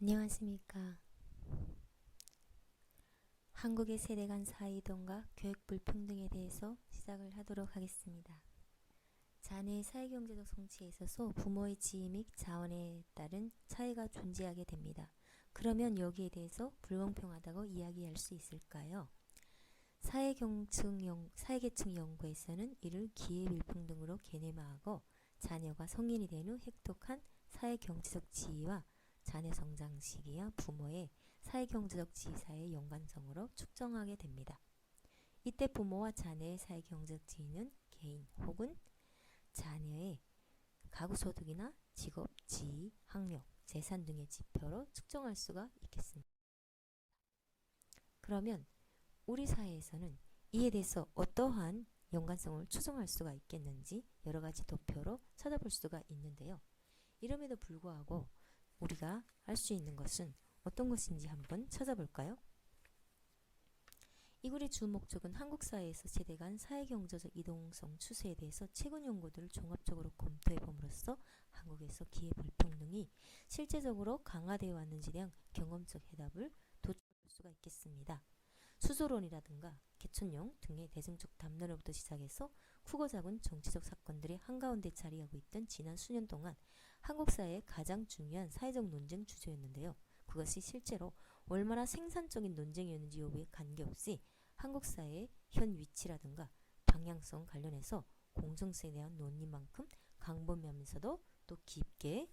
안녕하십니까. 한국의 세대 간 사회이동과 교육 불평등에 대해서 시작을 하도록 하겠습니다. 자녀의 사회경제적 성취에 있어서 부모의 지위 및 자원에 따른 차이가 존재하게 됩니다. 그러면 여기에 대해서 불공평하다고 이야기할 수 있을까요? 사회계층 연구에서는 이를 기회불평등으로 개념화하고 자녀가 성인이 된 후 획득한 사회경제적 지위와 자녀 성장 시기와 부모의 사회경제적 지위 사이의 연관성으로 측정하게 됩니다. 이때 부모와 자녀의 사회경제적 지위는 개인 혹은 자녀의 가구소득이나 직업, 지위, 학력, 재산 등의 지표로 측정할 수가 있겠습니다. 그러면 우리 사회에서는 이에 대해서 어떠한 연관성을 추정할 수가 있겠는지 여러 가지 도표로 찾아볼 수가 있는데요. 이럼에도 불구하고 우리가 알 수 있는 것은 어떤 것인지 한번 찾아볼까요? 이 글의 주 목적은 한국 사회에서 세대 간 사회경제적 이동성 추세에 대해서 최근 연구들을 종합적으로 검토해 봄으로써 한국에서 기회불평등이 실제적으로 강화되어 왔는지에 대한 경험적 해답을 도출할 수가 있겠습니다. 수조론이라든가 개천용 등의 대중적 담론으로부터 시작해서 크고 작은 정치적 사건들이 한가운데 자리하고 있던 지난 수년 동안 한국 사회의 가장 중요한 사회적 논쟁 주제였는데요. 그것이 실제로 얼마나 생산적인 논쟁이었는지 여부에 관계없이 한국 사회의 현 위치라든가 방향성 관련해서 공정성에 대한 논의만큼 광범위하면서도 또 깊게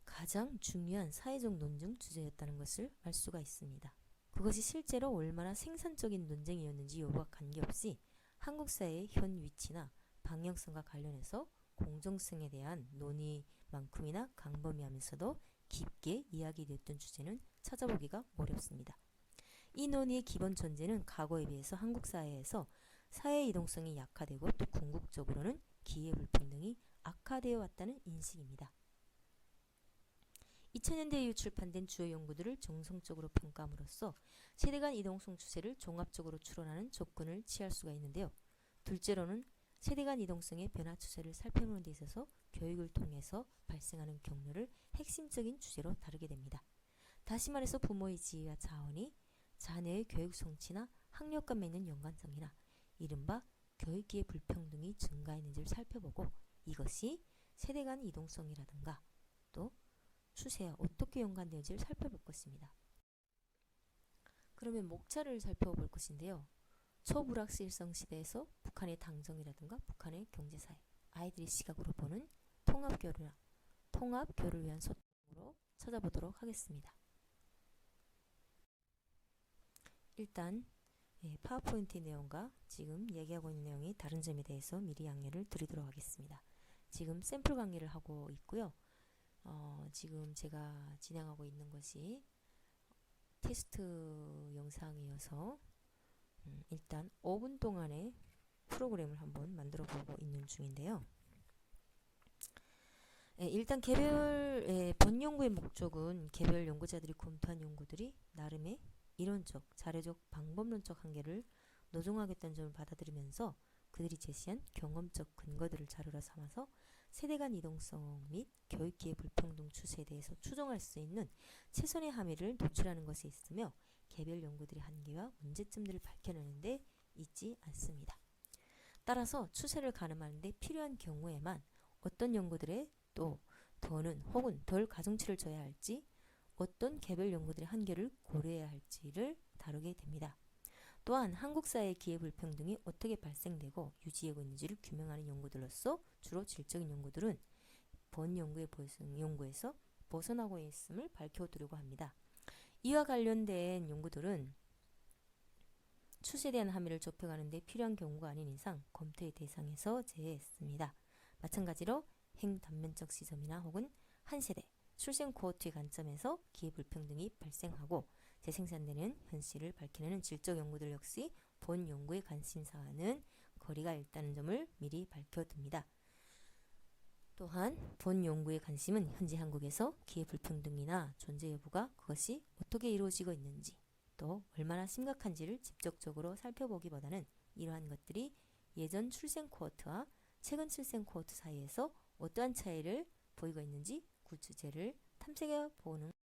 가장 중요한 사회적 논쟁 주제였다는 것을 알 수가 있습니다. 그것이 실제로 얼마나 생산적인 논쟁이었는지 여부와 관계없이 한국 사회의 현 위치나 방향성과 관련해서 공정성에 대한 논의만큼이나 광범위하면서도 깊게 이야기되었던 주제는 찾아보기가 어렵습니다. 이 논의의 기본 전제는 과거에 비해서 한국 사회에서 사회 이동성이 약화되고 또 궁극적으로는 기회불평등이 악화되어 왔다는 인식입니다. 2000년대 이후 출판된 주요 연구들을 정성적으로 평가함으로써 세대 간 이동성 추세를 종합적으로 추론하는 접근을 취할 수가 있는데요. 둘째로는 세대 간 이동성의 변화 추세를 살펴보는 데 있어서 교육을 통해서 발생하는 경로를 핵심적인 주제로 다루게 됩니다. 다시 말해서 부모의 지위와 자원이 자녀의 교육 성취나 학력과 맺는 연관성이나 이른바 교육기회 불평등이 증가했는지를 살펴보고 이것이 세대 간 이동성이라든가 또 추세와 어떻게 연관되는지를 살펴볼 것입니다. 그러면 목차를 살펴볼 것인데요. 초불확실성 시대에서 북한의 당정이라든가 북한의 경제사회, 아이들의 시각으로 보는 통합교류를 위한 소통으로 찾아보도록 하겠습니다. 일단 파워포인트 내용과 지금 얘기하고 있는 내용이 다른 점에 대해서 미리 양해를 드리도록 하겠습니다. 지금 샘플 강의를 하고 있고요. 지금 제가 진행하고 있는 것이 테스트 영상이어서 일단 5분 동안의 프로그램을 한번 만들어 보고 있는 중인데요. 일단 본 연구의 목적은 개별 연구자들이 검토한 연구들이 나름의 이론적, 자료적, 방법론적 한계를 노정하겠다는 점을 받아들이면서 그들이 제시한 경험적 근거들을 자료로 삼아서 세대 간 이동성 및 교육기회 불평등 추세에 대해서 추정할 수 있는 최선의 함의를 도출하는 것에 있으며 개별 연구들의 한계와 문제점들을 밝혀내는 데 있지 않습니다. 따라서 추세를 가늠하는 데 필요한 경우에만 어떤 연구들의 또 더는 혹은 덜 가중치를 져야 할지 어떤 개별 연구들의 한계를 고려해야 할지를 다루게 됩니다. 또한 한국 사회의 기회불평등이 어떻게 발생되고 유지되고 있는지를 규명하는 연구들로서 주로 질적인 연구들은 본 연구에서 벗어나고 있음을 밝혀두려고 합니다. 이와 관련된 연구들은 추세에 대한 함의를 좁혀가는 데 필요한 경우가 아닌 이상 검토의 대상에서 제외했습니다. 마찬가지로 행단면적 시점이나 혹은 한 세대, 출생 코호트의 관점에서 기회불평등이 발생하고 재생산되는 현실을 밝혀내는 질적 연구들 역시 본 연구의 관심사와는 거리가 있다는 점을 미리 밝혀둡니다. 또한 본 연구의 관심은 현재 한국에서 기회불평등이나 존재 여부가 그것이 어떻게 이루어지고 있는지 또 얼마나 심각한지를 직접적으로 살펴보기보다는 이러한 것들이 예전 출생 코호트와 최근 출생 코호트 사이에서 어떠한 차이를 보이고 있는지 그 주제를 탐색해 보는